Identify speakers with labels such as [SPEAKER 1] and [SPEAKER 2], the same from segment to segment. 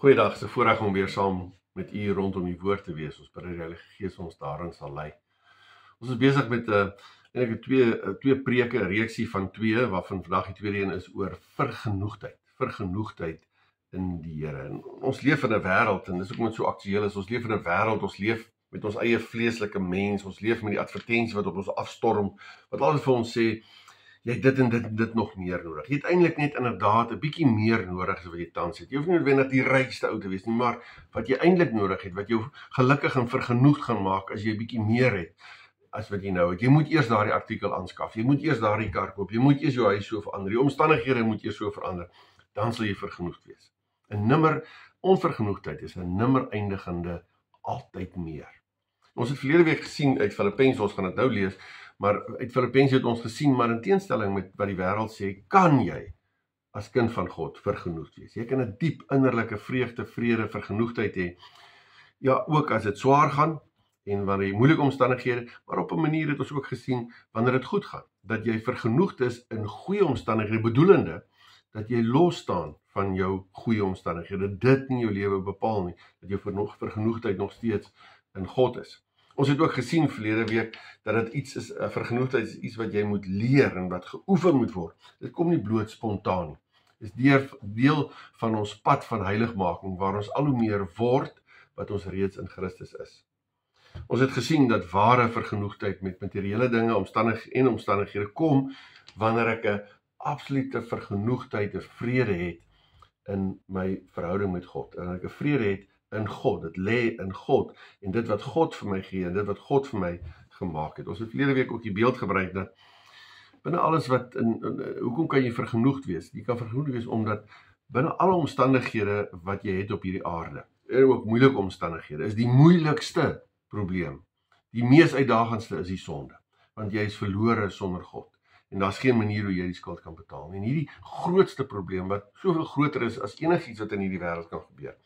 [SPEAKER 1] Goeiedag, se voorreg om weer saam met u rondom die woord te wees. Ons bid dat die Heilige Gees ons daarin sal lei. Ons is besig met twee preke, 'n reeksie van twee, waarvan vandag die tweede een is oor vergenoegdheid in die Here. En ons leef in 'n wêreld, en dis ook wat so aktueel is, ons leef in 'n wêreld, ons leef met ons eie vleeslike mens, ons leef met die advertensie wat op ons afstorm, wat altyd vir ons sê, jy het dit en dit nog meer nodig. Jy het eintlik net inderdaad 'n bietjie meer nodig as wat jy tans het. Jy hoef nie noodwendig die rykste ou te wees nie, maar wat jy eintlik nodig het, wat jou gelukkig en vergenoegd gaan maak as jy 'n bietjie meer het as wat jy nou het. Jy moet eers daardie artikel aanskaf. Jy moet eers daardie kar koop. Jy moet eers jou huis so verander. Die omstandighede moet eers so verander. Dan sal jy vergenoegd wees. 'n Onvergenoegdheid is 'n nimmer eindigende altyd meer. Ons het verlede week gesien uit Filippense, ons gaan dit nou lees, maar uit Filippense het ons gesien, maar in teenstelling met wat die wêreld sê, kan jy as kind van God vergenoegd wees. Jy kan 'n diep innerlike vreugde, vrede, vergenoegdheid hê. Ja, ook as dit swaar gaan en wanneer jy moeilike omstandighede, maar op 'n manier het ons ook gesien wanneer dit goed gaan, dat jy vergenoegd is in goeie omstandighede, bedoelende dat jy los staan van jou goeie omstandighede, dit nie jou lewe bepaal nie, dat jou vergenoegdheid nog steeds in God is. Ons het ook gesien verlede week dat dit iets is, vergenoegdheid is iets wat jy moet leer en wat geoefen moet word. Dit kom nie bloot spontaan nie. Dit is deel van ons pad van heiligmaking, waar ons al hoe meer word wat ons reeds in Christus is. Ons het gesien dat ware vergenoegdheid met materiële dinge, omstandighede kom, wanneer ek 'n absolute vergenoegdheid, 'n vrede het in my verhouding met God. En ek 'n vrede het in God, dit lê in God, en dit wat God vir my gee, en dit wat God vir my gemaak het. Ons het verlede week ook die beeld gebruik, dat binne alles wat, hoekom kan jy vergenoegd wees? Jy kan vergenoegd wees, omdat binne alle omstandighede wat jy het op hierdie aarde, en ook moeilike omstandighede, is die moeilikste probleem, die mees uitdagendste is die sonde, want jy is verlore sonder God, en daar's geen manier hoe jy die skuld kan betaal, en hierdie grootste probleem, wat soveel groter is as enigiets wat in hierdie wêreld kan gebeur,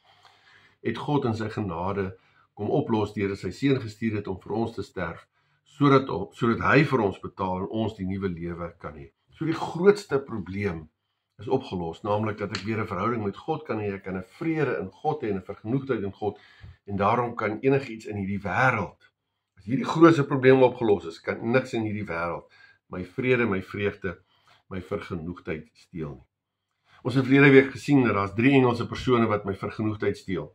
[SPEAKER 1] het God in sy genade kom oplos deur sy seun gestuur het om vir ons te sterf, sodat hy vir ons betaal en ons die nuwe lewe kan hê. So die grootste probleem is opgelos, naamlik dat ek weer 'n verhouding met God kan hê, ek kan 'n vrede in God hê en 'n vergenoegdheid in God, en daarom kan enigiets in hierdie wêreld, as hierdie grootste probleem opgelos is, kan niks in hierdie wêreld my vrede, my vreugde, my vergenoegdheid steel nie. Ons het verlede week gesien dat daar's 3 Engelse persone wat my vergenoegdheid steel,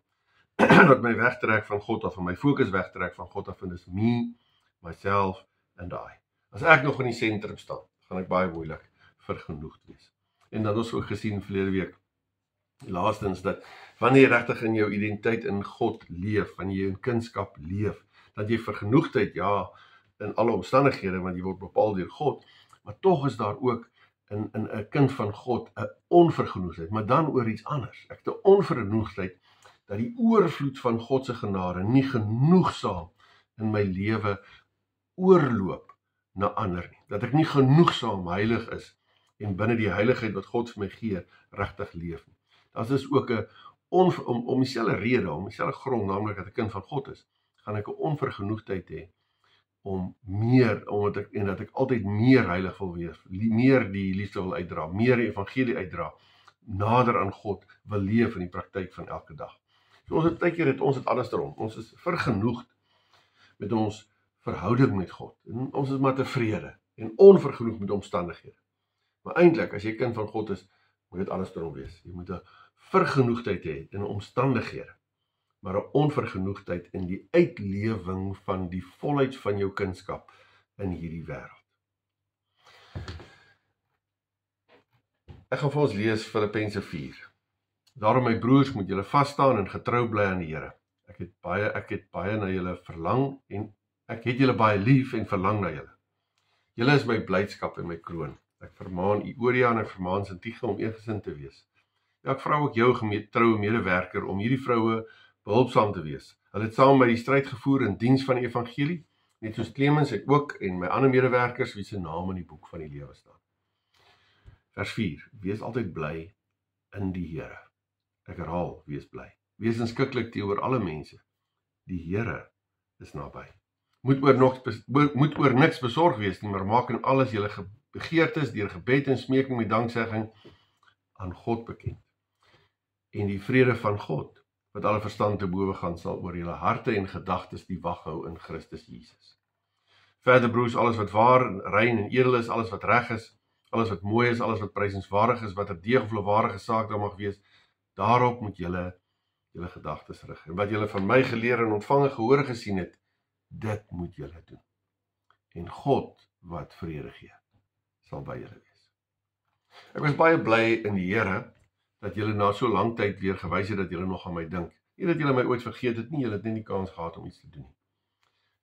[SPEAKER 1] wat my wegtrek van God af, en my fokus wegtrek van God af, en dis me, myself and I. As ek nog in die sentrum staan, gaan ek baie moeilik vergenoegd wees. En dan ons ook gesien verlede week, laastens, dat wanneer jy regtig in jou identiteit in God leef, wanneer jy in kindskap leef, dat jy vergenoegdheid, ja, in alle omstandighede, want jy word bepaal deur God, maar tog is daar ook in 'n kind van God 'n onvergenoegdheid, maar dan oor iets anders. Ek het 'n onvergenoegdheid dat die oorvloed van God se genade nie genoegsaam in my lewe oorloop na ander nie. Dat ek nie genoegsaam heilig is en binne die heiligheid wat God vir my gee, regtig leef nie. Dat is ook 'n om dieselfde rede, om dieselfde grond, naamlik dat ek kind van God is, gaan ek 'n onvergenoegdheid hê om meer, dat ek altyd meer heilig wil wees, meer die liefde wil uitdra, meer die evangelie uitdra, nader aan God wil leef in die praktyk van elke dag. So ons het alles daarom. Ons is vergenoegd met ons verhouding met God. En ons is maar tevrede en onvergenoegd met omstandighede. Maar eintlik, as jy kind van God is, moet dit alles daarom wees. Jy moet 'n vergenoegdheid hê in omstandighede, maar 'n onvergenoegdheid in die uitlewing van die volheid van jou kindskap in hierdie wêreld. Ek gaan vir ons lees Filippense 4. Daarom my broers, moet julle vas staan en getrou bly aan die Here. Ek het baie na julle verlang, en ek het julle baie lief en verlang na julle. Julle is my blydskap en my kroon. Ek vermaan Euodia en ek vermaan Sintige om eengesind te wees. Ja, ek vra ook jou troue medewerker om hierdie vroue behulpsaam te wees. Hulle het saam met my die stryd gevoer in diens van die evangelie, net soos Clemens ek ook en my ander medewerkers wie se name in die boek van die lewe staan. Vers 4. Wees altyd bly in die Here. Ek herhaal, wees bly. Wees inskikkelik teenoor alle mense. Die Here is naby. Moet oor niks besorg wees nie, maar maak in alles julle begeertes deur gebed en smeking met danksegging aan God bekend. En die vrede van God, wat alle verstand te bowe gaan, sal oor julle harte en gedagtes die wag hou in Christus Jesus. Verder broers, alles wat waar, rein en edel is, alles wat reg is, alles wat mooi is, alles wat prysenswaardig is, wat 'n deeg of lofwaardige saak daar mag wees, daarop moet julle gedagtes rig. En wat julle van my geleer en ontvang en gehoor gesien het, dit moet julle doen. En God wat vrede gee, sal by julle wees. Ek was baie bly in die Here dat julle na so lang tyd weer gewys het dat julle nog aan my dink. Nie dat julle my ooit vergeet het nie, julle het net nie kans gehad om iets te doen nie.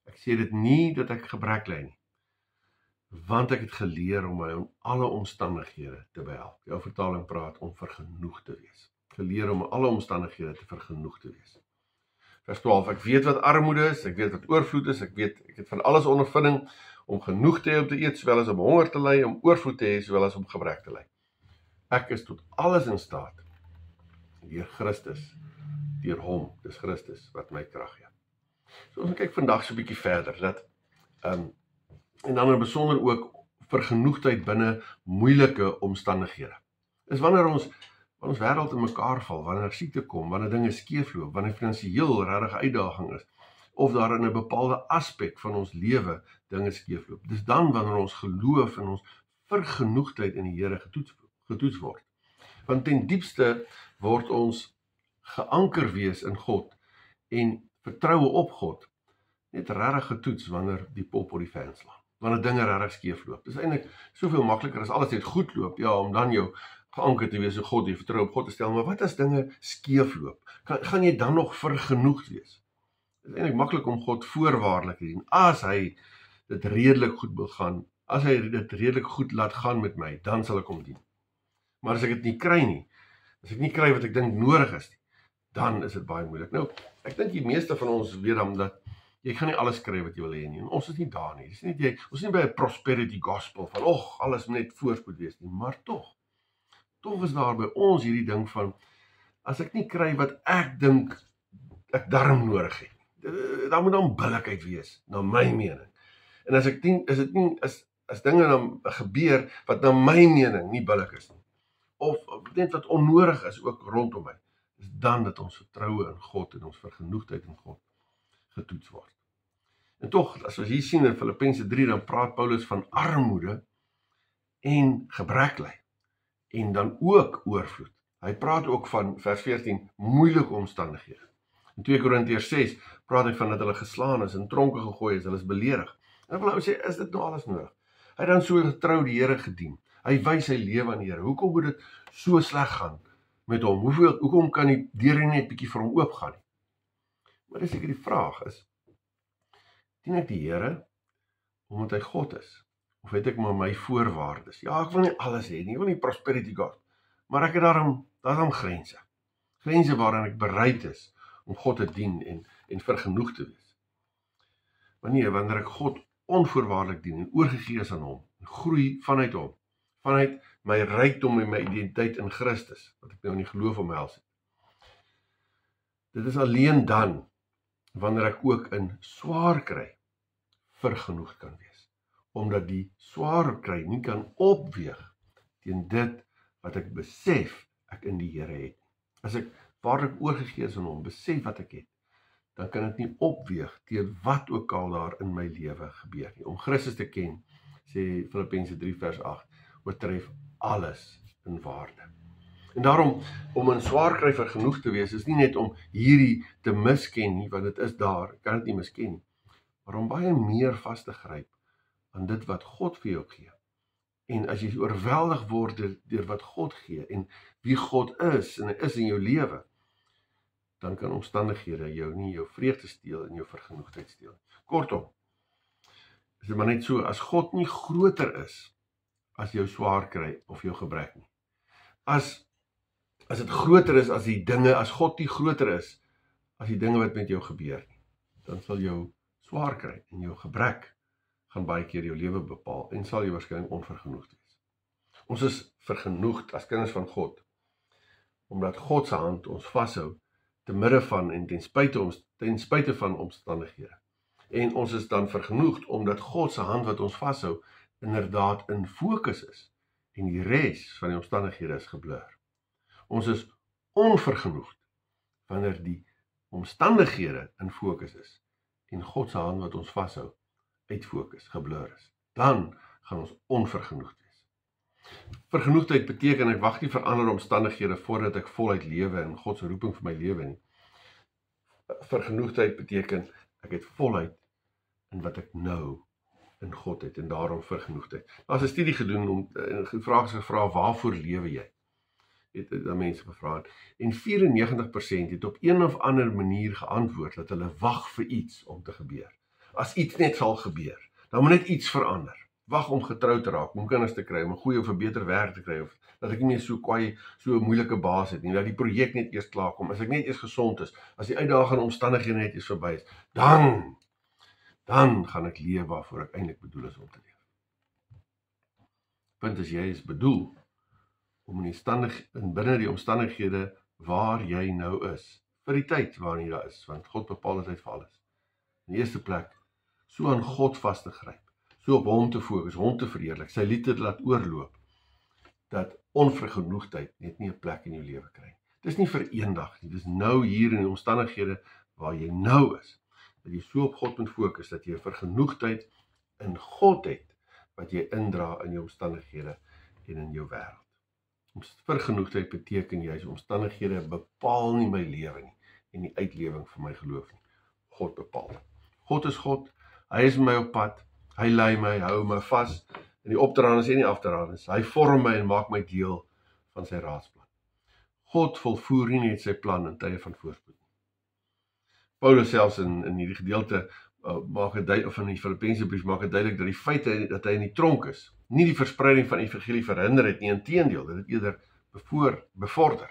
[SPEAKER 1] Ek sê dit nie dat ek gebrek ly nie, want ek het geleer om my in alle omstandighede te behelp. Die ou vertaling praat om vergenoeg te wees. Geleer om alle omstandighede te vergenoeg te wees. Vers 12, ek weet wat armoede is, ek weet wat oorvloed is, ek het van alles ondervinding om genoeg te hê om te eet, sowel as om honger te ly, om oorvloed te hê, sowel as om gebrek te ly. Ek is tot alles in staat, deur Christus, deur hom, dis Christus wat my krag gee. So ons kyk vandag so 'n bietjie verder, dat, en dan in besonder ook vergenoegdheid binne moeilike omstandighede. Is wanneer ons wêreld in mekaar val, wanneer siekte kom, wanneer dinge skeefloop, wanneer finansiëel regtig uitdaging is, of daar in 'n bepaalde aspek van ons lewe dinge skeefloop. Dis dan wanneer ons geloof en ons vergenoegdheid in die Here getoets word. Want ten diepste word ons geanker wees in God en vertroue op God net regtig getoets wanneer die pop op die fan slaan, wanneer dinge regtig skeefloop. Dis eintlik soveel makliker as alles net goed loop, ja, om dan jou geanker te wees in God, jy vertrou op God te stel, maar wat as dinge skeefloop? Gaan jy dan nog vergenoegd wees? Dit is eintlik maklik om God voorwaardelik te dien, as hy dit redelik goed wil gaan, as hy dit redelik goed laat gaan met my, dan sal ek hom dien. Maar as ek dit nie kry nie, as ek nie kry wat ek dink nodig is nie, dan is dit baie moeilik. Nou, ek dink die meeste van ons weet dan dat jy gaan nie alles kry wat jy wil hê nie, en ons is nie daar nie. Dis nie ons is nie by 'n prosperity gospel van, alles moet net voorspoed wees nie, maar tog is daar by ons hierdie ding van, as ek nie kry wat ek dink ek darm nodig het, daar moet dan billikheid wees, na my mening. En as dinge dan gebeur wat na my mening nie billik is nie, of net wat onnodig is ook rondom my, is dan dat ons vertroue in God en ons vergenoegdheid in God getoets word. En tog, as ons hier sien in Filippense 3, dan praat Paulus van armoede en gebrek ly, en dan ook oorvloed. Hy praat ook van, vers 14, moeilike omstandighede. In 2 Korintiërs 6 praat hy van dat hulle geslaan is, in tronke gegooi is, hulle is beledig. En ek wil nou sê, is dit nou alles nodig? Hy het dan so getrou die Here gedien. Hy wys sy lewe aan die Here. Hoekom moet dit so sleg gaan met hom? Hoekom kan die deur net bietjie vir hom oopgaan nie? Maar dis seker die vraag is, dien ek die Here omdat hy God is? Of het ek maar my voorwaardes? Ja, ek wil nie alles hê nie, ek wil nie prosperity God, maar ek het daarom grense. Grense waarin ek bereid is om God te dien en vergenoeg te wees. Wanneer ek God onvoorwaardelik dien en oorgegee is aan hom, en groei vanuit hom, vanuit my rykdom en my identiteit in Christus, wat ek nou in die geloof omhels het. Dit is alleen dan, wanneer ek ook in swaar kry, vergenoegd kan wees. Omdat die swaar kry nie kan opweeg teen dit wat ek besef ek in die Here het. As ek waarlik oorgegee is aan hom, besef wat ek het, dan kan dit nie opweeg teen wat ook al daar in my lewe gebeur nie. Om Christus te ken, sê Filippense 3 vers 8, oortref alles in waarde. En daarom, om in swaar kry vergenoegd te wees, is nie net om hierdie te misken nie, want dit is daar, ek kan dit nie misken nie, maar om baie meer vas te gryp aan dit wat God vir jou gee. En as jy oorweldig word deur wat God gee, en wie God is, en hy is in jou lewe, dan kan omstandighede jou nie jou vreugde steel en jou vergenoegdheid steel. Kortom, is dit maar net so, as God nie groter is as jou swaar kry of jou gebrek nie. As dit groter is as die dinge, as God nie groter is as die dinge wat met jou gebeur nie, dan sal jou swaar kry en jou gebrek gaan baie keer jou lewe bepaal en sal jy waarskynlik onvergenoegd wees. Ons is vergenoegd as kinders van God, omdat God se hand ons vashou te midde van en ten spyte van omstandighede. En ons is dan vergenoegd omdat God se hand wat ons vashou inderdaad in fokus is en die res van die omstandighede is geblur. Ons is onvergenoegd wanneer die omstandighede in fokus is en God se hand wat ons vashou uit fokus, geblur is. Dan gaan ons onvergenoegd wees. Vergenoegdheid beteken ek wag nie vir ander omstandighede voordat ek voluit lewe en God se roeping vir my lewe nie. Vergenoegdheid beteken ek het voluit in wat ek nou in God het en daarom vergenoegdheid. Daar is 'n studie gedoen om gevra waarvoor lewe jy? Het mense gevra en 94% het op een of ander manier geantwoord dat hulle wag vir iets om te gebeur. As iets net sal gebeur, dan moet net iets verander. Wag om getrou te raak, om kinders te kry, om 'n goeie of 'n beter werk te kry, of dat ek nie meer so 'n moeilike baas het nie, dat die projek net eers klaar kom, as ek net eers gesond is, as die uitdagende omstandighede net eers verby is, dan gaan ek leef waarvoor ek eintlik bedoel is om te leef. Punt is, jy is bedoel om binne die omstandighede waar jy nou is, vir die tyd waarin jy daar is, want God bepaal dit vir alles. In die eerste plek, so aan God vas te gryp, so op hom te fokus, hom te verheerlik, sy liefde te laat oorloop, dat onvergenoegdheid net nie 'n plek in jou lewe kry. Dis nie vir eendag nie, dis nou hier in die omstandighede waar jy nou is, dat jy so op God moet fokus, dat jy 'n vergenoegdheid in God het, wat jy indra in jou omstandighede en in jou wêreld. Vergenoegdheid beteken juis omstandighede bepaal nie my lewe nie en die uitlewing van my geloof nie. God bepaal. God is God, hy is my op pad, hy lei my, hou my vas in die opdraandes en die afdraandes. Hy vorm my en maak my deel van sy raadsplan. God volvoer nie net sy plan in tye van voorspoed nie. Paulus selfs in hierdie gedeelte maak dit duidelik, of in die Filippense brief maak dit duidelik dat die feit dat hy in die tronk is, nie die verspreiding van evangelie verhinder het nie, inteendeel, dit het eerder bevorder.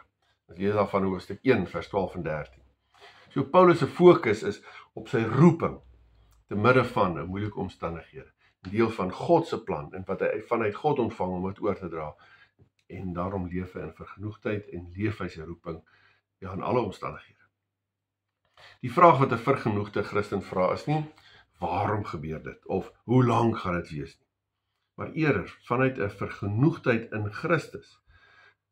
[SPEAKER 1] As lees daarvan hoofstuk 1 vers 12 en 13. So Paulus se fokus is op sy roeping te midde van 'n moeilike omstandighede, 'n deel van God se plan en wat hy vanuit God ontvang om dit oor te dra. En daarom leef hy in vergenoegdheid en leef hy sy roeping in alle omstandighede. Die vraag wat 'n vergenoegde Christen vra is nie, waarom gebeur dit, of hoe lank gaan dit wees nie. Maar eerder, vanuit 'n vergenoegdheid in Christus,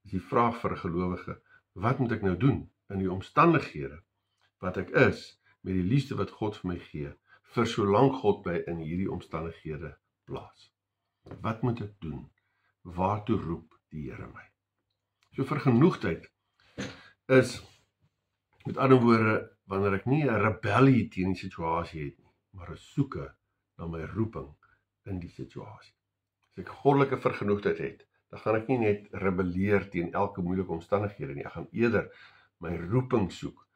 [SPEAKER 1] is die vraag vir 'n gelowige, wat moet ek nou doen in die omstandighede wat ek is, met die liefde wat God vir my gee, vir solank God my in hierdie omstandighede plaas. Wat moet ek doen? Waartoe roep die Here my? So vergenoegdheid is, met ander woorde, wanneer ek nie 'n rebellie teen die situasie het nie, maar 'n soeke na my roeping in die situasie. As ek goddelike vergenoegdheid het, dan gaan ek nie net rebelleer teen elke moeilike omstandighede nie, ek gaan eerder my roeping soek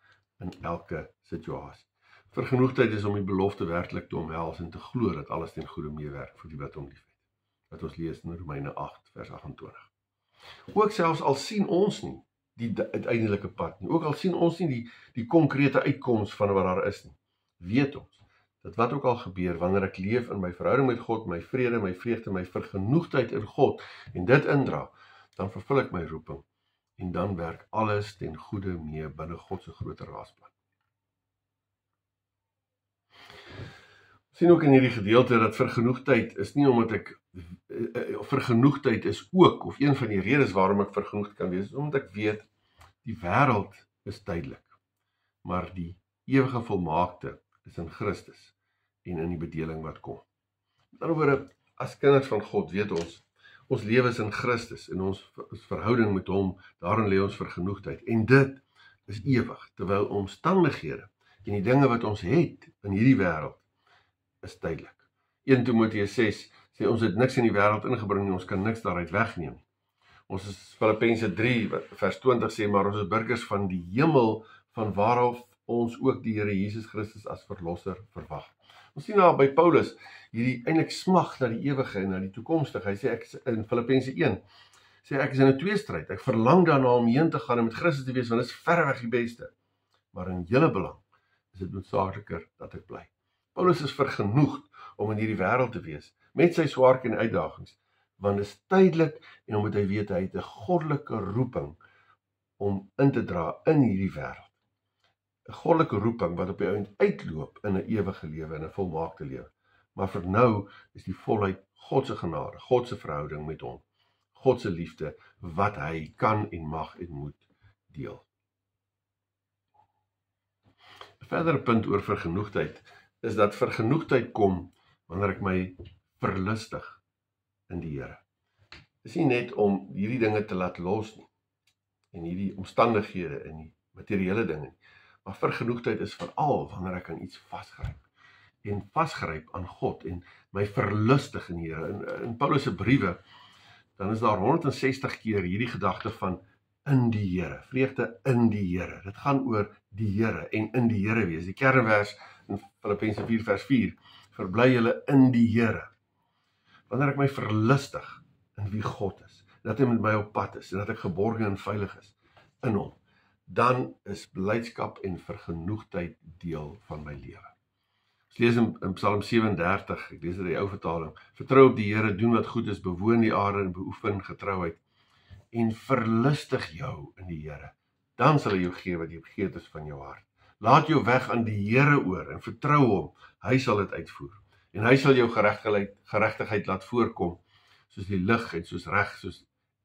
[SPEAKER 1] in elke situasie. Vergenoegdheid is om die belofte werklik te omhels en te glo dat alles ten goeie meewerk vir die wat hom liefhet. Wat ons lees in Romeine 8 vers 28. Ook selfs al sien ons nie die uiteindelike pad nie, ook al sien ons nie die konkrete uitkoms van wat daar is nie, weet ons dat wat ook al gebeur, wanneer ek leef in my verhouding met God, my vrede, my vreugde, my vergenoegdheid in God, en dit indra, dan vervul ek my roeping, en dan werk alles ten goeie mee binne God se groter raadsplan. Sien ook in hierdie gedeelte dat vergenoegdheid is nie omdat ek vergenoegdheid is ook, of een van die redes waarom ek vergenoegd kan wees, omdat ek weet, die wêreld is tydelik, maar die ewige volmaakte is in Christus en in die bedeling wat kom. Met ander woorde, as kinders van God weet ons lewe is in Christus en ons verhouding met hom, daarin lê ons vergenoegdheid, en dit is ewig, terwyl omstandighede en die dinge wat ons het in hierdie wêreld is tydelik. 1 Timoteus 6 sê ons het niks in die wêreld ingebring nie, ons kan niks daaruit wegneem nie. Ons is Filippense 3 vers 20 sê, maar ons is burgers van die hemel, van waarof ons ook die Here Jesus Christus as verlosser verwag. Ons sien daar by Paulus hierdie eintlik smag na die ewige en na die toekomstige. Hy sê ek in Filippense 1 sê ek is in 'n tweestryd. Ek verlang daarna om heen te gaan en met Christus te wees, want dit is verreweg die beste. Maar in julle belang is dit noodsaakliker dat ek bly. Paulus is vergenoegd om in hierdie wêreld te wees, met sy swaarke en uitdagings, want dit is tydelik en omdat hy weet hy het 'n goddelike roeping om in te dra in hierdie wêreld. 'n Goddelike roeping wat op die einde uitloop in 'n ewige lewe, in 'n volmaakte lewe. Maar vir nou is die volheid God se genade, God se verhouding met hom, God se liefde wat hy kan en mag en moet deel. verdere punt oor vergenoegdheid is dat vergenoegdheid kom wanneer ek my verlustig in die Here. Dit is nie net om hierdie dinge te laat los nie, en hierdie omstandighede en die materiële dinge nie, maar vergenoegdheid is veral wanneer ek aan iets vasgryp, en vasgryp aan God, en my verlustig in die Here. In Paulus se briewe, dan is daar 160 keer hierdie gedagte van in die Here, vreugde in die Here. Dit gaan oor die Here en in die Here wees. Die kernvers in Filippense 4 vers 4, verbly julle in die Here. Wanneer ek my verlustig in wie God is, dat hy met my op pad is, en dat ek geborgen en veilig is in hom, dan is blydskap en vergenoegdheid deel van my lewe. Ons lees in Psalm 37, ek lees dit in die ou vertaling, vertrou op die Here, doen wat goed is, bewoon die aarde en beoefen getrouheid, en verlustig jou in die Here. Dan sal hy jou gee wat jy begeert is van jou hart. Laat jou weg aan die Here oor en vertrou hom, hy sal dit uitvoer. En hy sal jou geregtigheid laat voorkom, soos die lig en soos reg,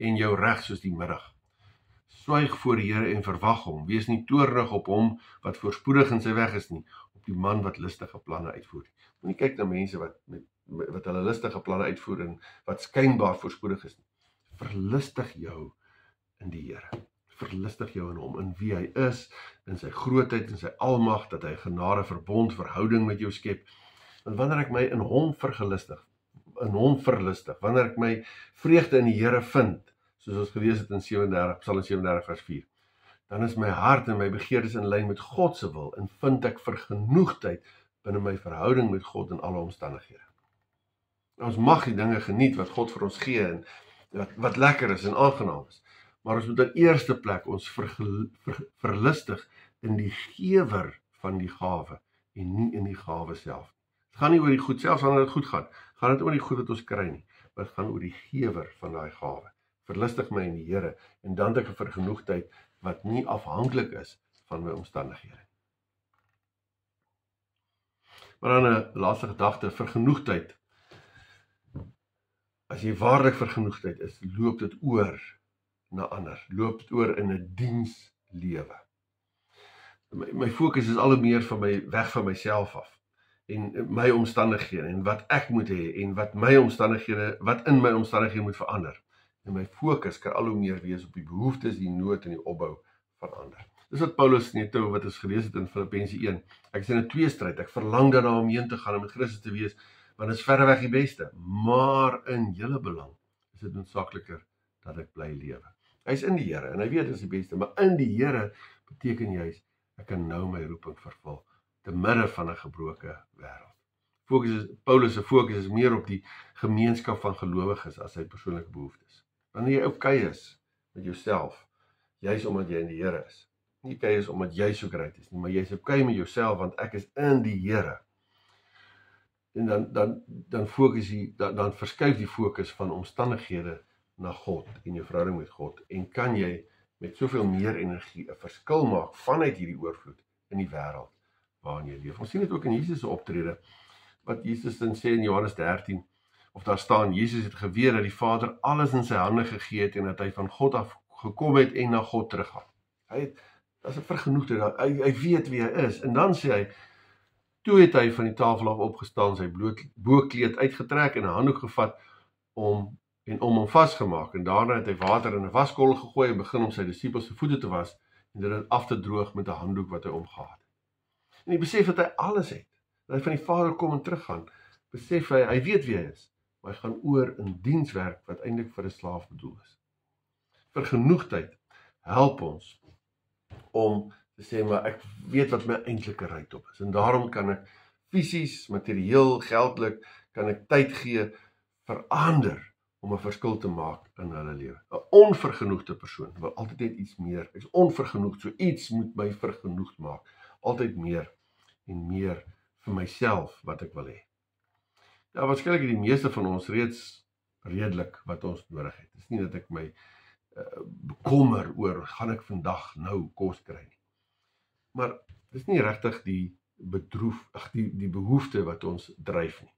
[SPEAKER 1] en jou reg soos die middag. Swyg voor die Here en verwag hom, wees nie toornig op hom wat voorspoedig in sy weg is nie, op die man wat listige planne uitvoer. Moenie kyk na mense wat hulle listige planne uitvoer en wat skynbaar voorspoedig is nie. Verlustig jou in die Here. Verlustig jou in hom, in wie hy is, in sy grootheid, in sy almag, dat hy genade, verbond, verhouding met jou skep. En wanneer ek my in hom verlustig, wanneer ek my vreugde in die Here vind, soos ons gelees het in Psalm 37 vers 4, dan is my hart en my begeertes in lyn met God se wil, en vind ek vergenoegdheid binne my verhouding met God in alle omstandighede. Ons mag die dinge geniet wat God vir ons gee, en wat lekker is en aangenaam is, maar ons moet in eerste plek ons verlustig in die gewer van die gawe, en nie in die gawe self. Het gaan nie oor die goed, selfs wanneer dit goed gaan dit oor die goed wat ons kry nie, maar het gaan oor die gewer van daai gawe. Verlustig my in die Here, en dan het ek 'n vergenoegdheid wat nie afhanklik is van my omstandighede. Maar dan 'n laaste gedagte, vergenoegdheid. As jy waarlik vergenoegdheid is, loop dit oor na ander, loop dit oor in 'n dienslewe. My fokus is al hoe meer van my weg van myself af, en my omstandighede, en wat ek moet hê, en wat in my omstandighede moet verander. En my fokus kan al hoe meer wees op die behoeftes, die nood en die opbou van ander. Dis wat Paulus net wat ons gelees het in Filippense 1. Ek is in 'n tweestryd, ek verlang daarna om heen te gaan en met Christus te wees, want dit is verreweg die beste. Maar in julle belang is dit noodsaakliker dat ek bly lewe. Hy is in die Here, en hy weet dit is die beste, maar in die Here beteken juist, ek kan nou my roeping vervul, te midde van 'n gebroke wêreld. Paulus se fokus is meer op die gemeenskap van gelowiges as sy persoonlike behoeftes. Wanneer jy okay is met jouself, juist omdat jy in die Here is. Nie okay is omdat jy so great is nie, maar jy is okay met jouself, want ek is in die Here. En dan verskuif die fokus van omstandighede na God en jou verhouding met God, en kan jy met soveel meer energie 'n verskil maak vanuit hierdie oorvloed in die wêreld waarin jy leef. Ons sien dit ook in Jesus se optrede, wat Jesus dan sê in Johannes 13, of daar staan, Jesus het geweet dat die Vader alles in sy hande gegee het, en dat hy van God af gekom het en na God teruggaan. Dat is 'n vergenoegdheid, hy weet wie hy is, en dan sê hy, toe het hy van die tafel af opgestaan, sy boekleed uitgetrek en 'n handdoek gevat, om hom vasgemaak, en daarna het hy water in 'n waskorrel gegooi, en begin om sy disippels se voete te was, en dit af te droog met 'n handdoek wat hy omgehad het. En hy besef dat hy alles het, dat hy van die Vader kom en teruggaan, besef hy weet wie hy is, maar hy gaan oor in dienswerk wat eintlik vir 'n slaaf bedoel is. Vergenoegdheid help ons om te sê, maar ek weet wat my eintlike rykdom is, en daarom kan ek fisies, materieel, geldelik, kan ek tyd gee vir ander om 'n verskil te maak in hulle lewe. 'n Onvergenoegde persoon wil altyd net iets meer. Ek is onvergenoegd, so iets moet my vergenoegd maak. Altyd meer en meer vir myself wat ek wil hê. Ja, waarskynlik het die meeste van ons reeds redelik wat ons nodig het. Dit is nie dat ek my bekommer oor, gaan ek vandag nou kos kry nie. Maar dit is nie regtig die behoefte wat ons dryf nie,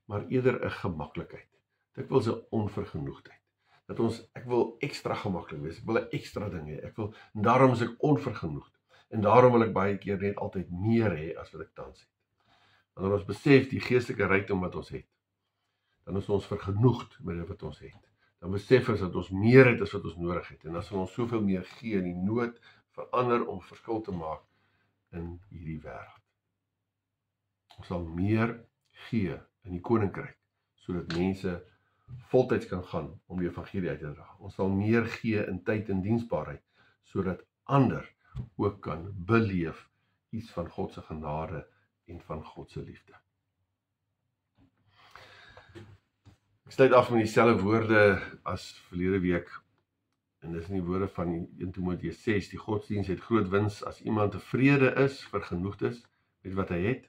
[SPEAKER 1] maar eerder 'n gemaklikheid. Ek wil 'n onvergenoegdheid. Ek wil ekstra gemaklik wees, ek wil 'n ekstra ding hê, en daarom is ek onvergenoegd. En daarom wil ek baie keer net altyd meer hê as wat ek tans het. Wanneer ons besef die geestelike rykdom wat ons het, dan is ons vergenoegd met dit wat ons het. Dan besef ons dat ons meer het as wat ons nodig het. En dan sal ons soveel meer gee in die nood verander om verskil te maak in hierdie wêreld. Ons sal meer gee in die koninkryk, sodat mense voltyds kan gaan om die evangelie uit te dra. Ons sal meer gee in tyd en diensbaarheid, sodat ander ook kan beleef iets van God se genade en van God se liefde. Ek sluit af met dieselfde woorde as verlede week, en dis in die woorde van 1 Timoteus 6, die godsdienst het groot wins as iemand tevrede is, vergenoegd is met wat hy het.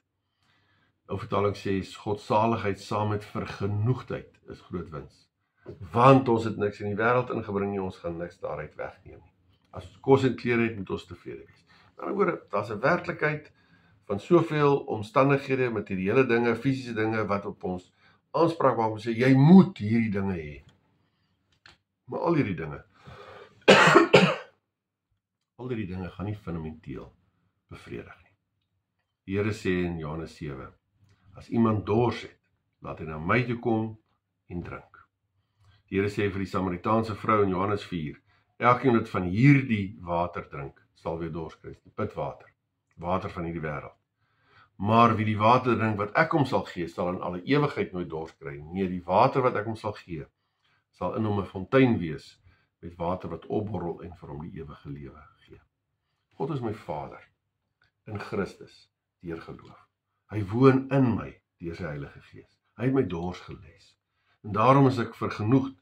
[SPEAKER 1] Ou vertaling sê, godsaligheid saam met vergenoegdheid is groot wins. Want ons het niks in die wêreld ingebring nie, ons gaan niks daaruit wegneem nie. As ons kos en klere het, moet ons tevrede wees. Maar oor, daar's 'n werklikheid van soveel omstandighede, materiële dinge, fisiese dinge, wat op ons aanspraak maak om sê, jy moet hierdie dinge hê. Maar al hierdie dinge, gaan nie fundamenteel bevredig nie. Die Here sê in Johannes 7, as iemand dors het, laat hy na my toe kom en drink. Die Here sê vir die Samaritaanse vrou in Johannes 4, elkeen wat van hierdie water drink, sal weer dors kry, die pitwater, water van hierdie wêreld. Maar wie die water drink wat ek hom sal gee, sal in alle ewigheid nooit dors kry. Nee, die water wat ek hom sal gee, sal in hom 'n fontein wees, met water wat opborrel en vir hom die ewige lewe gee. God is my Vader, in Christus, deur geloof. Hy woon in my, deur sy Heilige Gees. Hy het my dors geles. En daarom is ek vergenoegd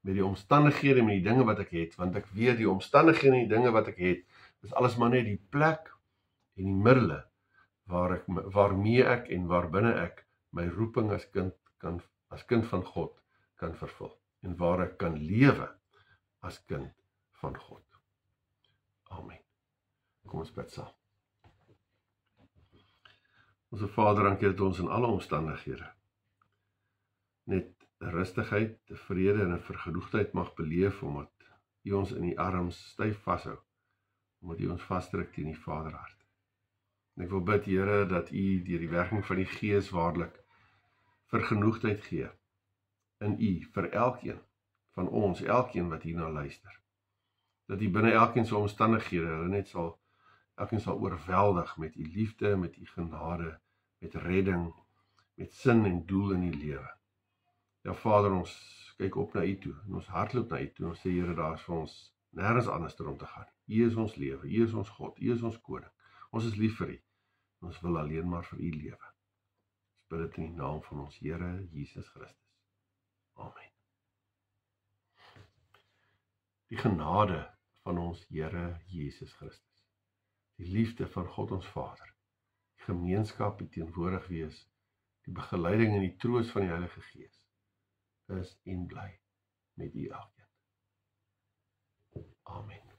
[SPEAKER 1] met die omstandighede en met die dinge wat ek het, want ek weet die omstandighede en die dinge wat ek het, is alles maar net die plek en die middele waarmee ek en waarbinne ek my roeping as kind van God kan vervul, en waar ek kan lewe as kind van God. Amen. Kom ons bid saam. Onse Vader, dankie dat ons in alle omstandighede net rustigheid, vrede en 'n vergenoegdheid mag beleef, omdat U ons in die arms styf vashou, omdat U ons vasdruk teen die Vaderhart. En ek wil bid, Here, dat U deur die werking van die Gees waarlik vergenoegdheid gee in U vir elkeen van ons, elkeen wat hierna luister. Dat U binne elkeen se omstandighede elkeen sal oorweldig met U liefde, met U genade, met redding, met sin en doel in die lewe. Ja, Vader, ons kyk op na U toe, en ons hardloop na U toe, en ons sê, Here, daar is vir ons nergens anders om te gaan. U is ons lewe, U is ons God, U is ons koning. Ons is lief vir U. Ons wil alleen maar vir U lewe. Ons bid dit in die naam van ons Here Jesus Christus. Amen. Die genade van ons Here Jesus Christus, die liefde van God ons Vader, die gemeenskap, die teenwoordig wees, die begeleiding en die troos van die Heilige Gees, is en bly met U elkeen. Amen.